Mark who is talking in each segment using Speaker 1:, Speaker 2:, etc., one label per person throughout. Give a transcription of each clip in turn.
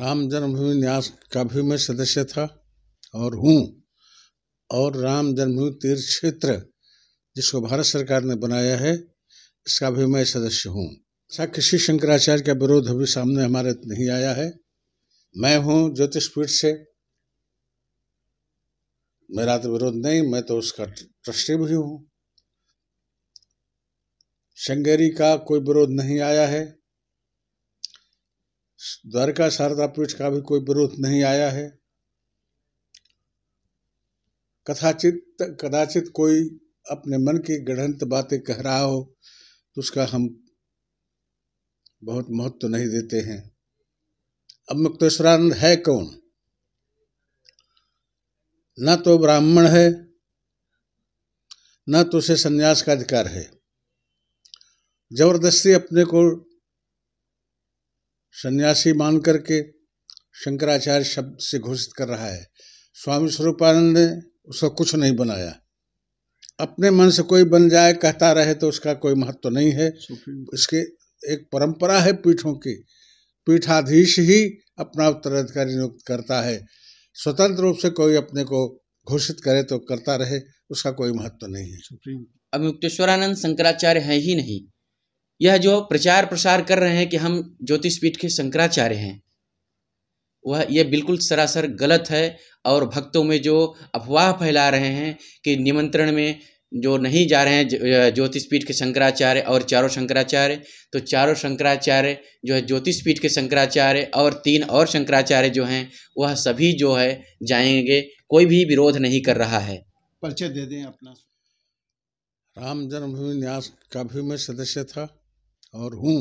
Speaker 1: राम जन्मभूमि न्यास का भी मैं सदस्य था और हूँ। और राम जन्मभूमि तीर्थ क्षेत्र जिसको भारत सरकार ने बनाया है, इसका भी मैं सदस्य हूँ। ऐसा किसी शंकराचार्य का विरोध अभी सामने हमारे नहीं आया है। मैं हूँ ज्योतिष पीठ से, मेरा तो विरोध नहीं, मैं तो उसका ट्रस्टी भी हूँ। श्रृंगेरी का कोई विरोध नहीं आया है, द्वारका शारदा पीठ का भी कोई विरोध नहीं आया है। कदाचित कोई अपने मन की गढ़ंत बातें कह रहा हो तो उसका हम बहुत महत्व नहीं देते हैं। अब मुक्तेश्वरानंद है कौन? न तो ब्राह्मण है, न तो उसे संन्यास का अधिकार है। जबरदस्ती अपने को सन्यासी मान करके शंकराचार्य शब्द से घोषित कर रहा है। स्वामी स्वरूपानंद ने उसका कुछ नहीं बनाया। अपने मन से कोई बन जाए कहता रहे तो उसका कोई महत्व नहीं है। इसके एक परंपरा है पीठों की, पीठाधीश ही अपना उत्तराधिकारी नियुक्त करता है। स्वतंत्र रूप से कोई अपने को घोषित करे तो करता रहे, उसका कोई महत्व नहीं है।
Speaker 2: अब मुक्तेश्वरानंद शंकराचार्य हैं ही नहीं। यह जो प्रचार प्रसार कर रहे हैं कि हम ज्योतिष पीठ के शंकराचार्य हैं, वह ये बिल्कुल सरासर गलत है। और भक्तों में जो अफवाह फैला रहे हैं कि निमंत्रण में जो नहीं जा रहे हैं ज्योतिष पीठ के शंकराचार्य और चारों शंकराचार्य, तो चारों शंकराचार्य जो है ज्योतिष पीठ के शंकराचार्य और 3 और शंकराचार्य जो हैं वह सभी जो है जाएंगे। कोई भी विरोध नहीं कर रहा है।
Speaker 3: परिचय दे दें अपना।
Speaker 1: राम जन्मभूमि न्यास का भी मैं सदस्य था और हूँ।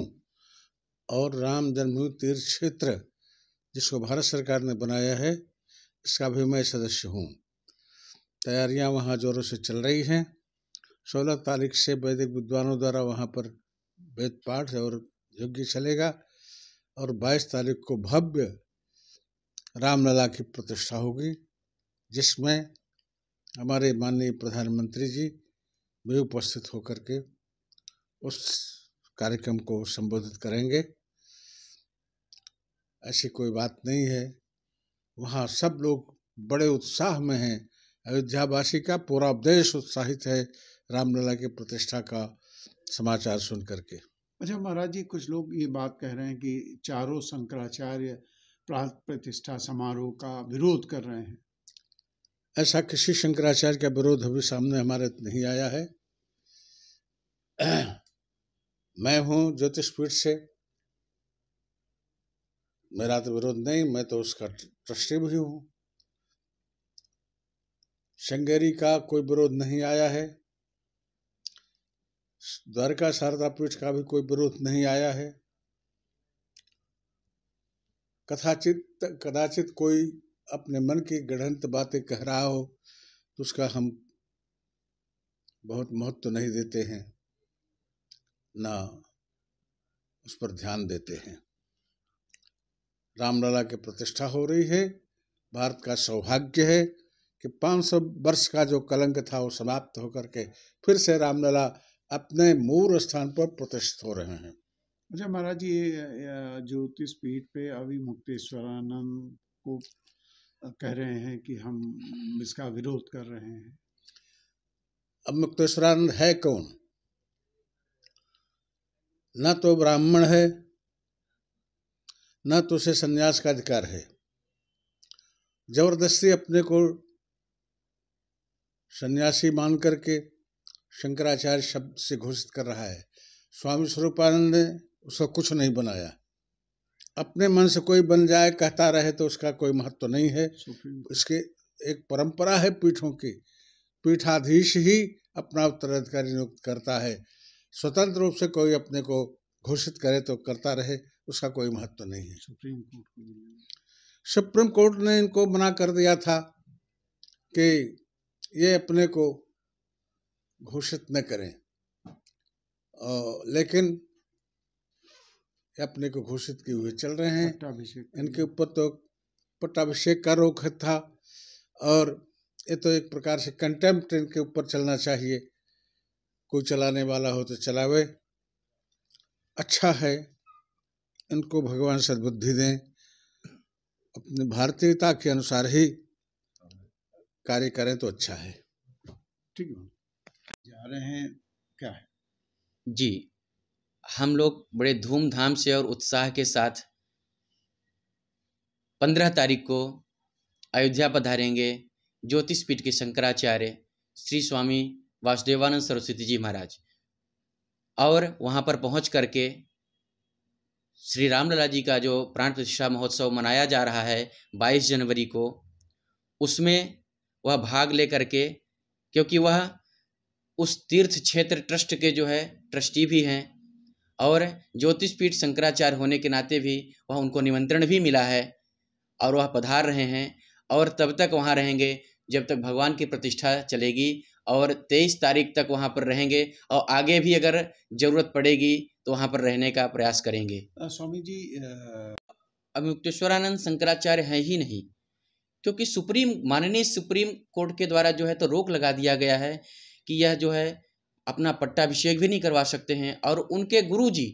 Speaker 1: और राम जन्मभूमि तीर्थ क्षेत्र जिसको भारत सरकार ने बनाया है, इसका भी मैं सदस्य हूँ। तैयारियां वहाँ जोरों से चल रही हैं। 16 तारीख से वैदिक विद्वानों द्वारा वहाँ पर वेद पाठ और यज्ञ चलेगा और 22 तारीख को भव्य रामलला की प्रतिष्ठा होगी, जिसमें हमारे माननीय प्रधानमंत्री जी भी उपस्थित होकर के उस कार्यक्रम को संबोधित करेंगे। ऐसी कोई बात नहीं है, वहाँ सब लोग बड़े उत्साह में हैं। अयोध्यावासी का पूरा देश उत्साहित है रामलला की प्रतिष्ठा का समाचार सुन करके।
Speaker 3: अच्छा महाराज जी, कुछ लोग ये बात कह रहे हैं कि चारों शंकराचार्य प्राण प्रतिष्ठा समारोह का विरोध कर रहे हैं।
Speaker 1: ऐसा किसी शंकराचार्य का विरोध अभी सामने हमारे नहीं आया है। मैं हूँ ज्योतिष पीठ से, मेरा तो विरोध नहीं, मैं तो उसका ट्रस्टी भी हूँ। श्रृंगेरी का कोई विरोध नहीं आया है, द्वारका शारदा पीठ का भी कोई विरोध नहीं आया है। कदाचित कोई अपने मन की गढ़ंत बातें कह रहा हो तो उसका हम बहुत महत्व नहीं देते हैं, ना उस पर ध्यान देते हैं। रामलला की प्रतिष्ठा हो रही है। भारत का सौभाग्य है कि 500 वर्ष का जो कलंक था वो समाप्त होकर के फिर से रामलला अपने मूल स्थान पर प्रतिष्ठित हो रहे हैं।
Speaker 3: अच्छा महाराज जी, ये ज्योतिष पीठ पे अभी मुक्तेश्वरानंद को कह रहे हैं कि हम इसका विरोध कर रहे हैं।
Speaker 1: अब मुक्तेश्वरानंद है कौन? न तो ब्राह्मण है, न तो उसे संन्यास का अधिकार है। जबरदस्ती अपने को सन्यासी मान करके शंकराचार्य शब्द से घोषित कर रहा है। स्वामी स्वरूपानंद ने उसका कुछ नहीं बनाया। अपने मन से कोई बन जाए कहता रहे तो उसका कोई महत्व नहीं है। इसके एक परंपरा है पीठों की, पीठाधीश ही अपना उत्तराधिकारी नियुक्त करता है। स्वतंत्र रूप से कोई अपने को घोषित करे तो करता रहे, उसका कोई महत्व नहीं है। सुप्रीम कोर्ट ने इनको मना कर दिया था कि ये अपने को घोषित न करें, लेकिन अपने को घोषित किए हुए चल रहे हैं। इनके ऊपर तो पट्टाभिषेक का रोक था और ये तो एक प्रकार से कंटेम्प्ट इनके ऊपर चलना चाहिए। कोई चलाने वाला हो तो चलावे, अच्छा है, इनको भगवान सद्बुद्धि दें। अपनी भारतीयता के अनुसार ही कार्य करें तो अच्छा है।
Speaker 3: ठीक है, जा रहे हैं क्या है?
Speaker 2: जी, हम लोग बड़े धूमधाम से और उत्साह के साथ 15 तारीख को अयोध्या पधारेंगे ज्योतिषपीठ के शंकराचार्य श्री स्वामी वासुदेवानंद सरस्वती जी महाराज, और वहाँ पर पहुँच करके श्री रामलला जी का जो प्राण प्रतिष्ठा महोत्सव मनाया जा रहा है 22 जनवरी को, उसमें वह भाग लेकर के, क्योंकि वह उस तीर्थ क्षेत्र ट्रस्ट के जो है ट्रस्टी भी हैं और ज्योतिषपीठ शंकराचार्य होने के नाते भी वह उनको निमंत्रण भी मिला है और वह पधार रहे हैं और तब तक वहाँ रहेंगे जब तक भगवान की प्रतिष्ठा चलेगी, और 23 तारीख तक वहाँ पर रहेंगे और आगे भी अगर ज़रूरत पड़ेगी तो वहाँ पर रहने का प्रयास करेंगे।
Speaker 3: स्वामी जी,
Speaker 2: अब मुक्तेश्वरानंद शंकराचार्य हैं ही नहीं, क्योंकि माननीय सुप्रीम कोर्ट के द्वारा जो है तो रोक लगा दिया गया है कि यह जो है अपना पट्टाभिषेक भी नहीं करवा सकते हैं, और उनके गुरु जी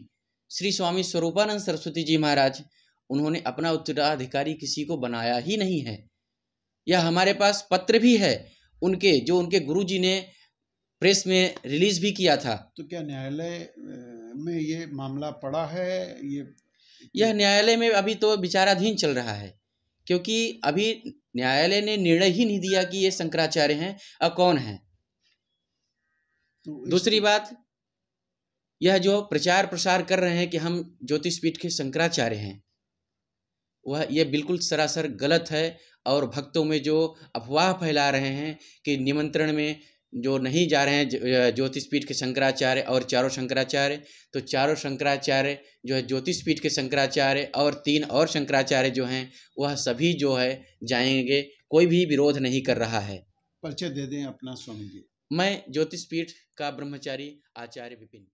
Speaker 2: श्री स्वामी स्वरूपानंद सरस्वती जी महाराज, उन्होंने अपना उत्तराधिकारी किसी को बनाया ही नहीं है। यह हमारे पास पत्र भी है उनके, जो उनके गुरुजी ने प्रेस में रिलीज भी किया था।
Speaker 3: तो क्या न्यायालय में ये मामला पड़ा है?
Speaker 2: यह न्यायालय में अभी तो विचाराधीन चल रहा है, क्योंकि अभी न्यायालय ने निर्णय ही नहीं दिया कि ये शंकराचार्य हैं और कौन है।
Speaker 3: तो
Speaker 2: दूसरी बात, यह जो प्रचार प्रसार कर रहे हैं कि हम ज्योतिषपीठ के शंकराचार्य हैं, वह ये बिल्कुल सरासर गलत है, और भक्तों में जो अफवाह फैला रहे हैं कि निमंत्रण में जो नहीं जा रहे हैं ज्योतिषपीठ के शंकराचार्य और चारों शंकराचार्य, तो चारों शंकराचार्य जो है ज्योतिषपीठ के शंकराचार्य और 3 और शंकराचार्य जो हैं वह सभी जो है जाएंगे, कोई भी विरोध नहीं कर रहा है।
Speaker 3: परिचय दे दें अपना स्वामी जी।
Speaker 2: मैं ज्योतिषपीठ का ब्रह्मचारी आचार्य विपिन।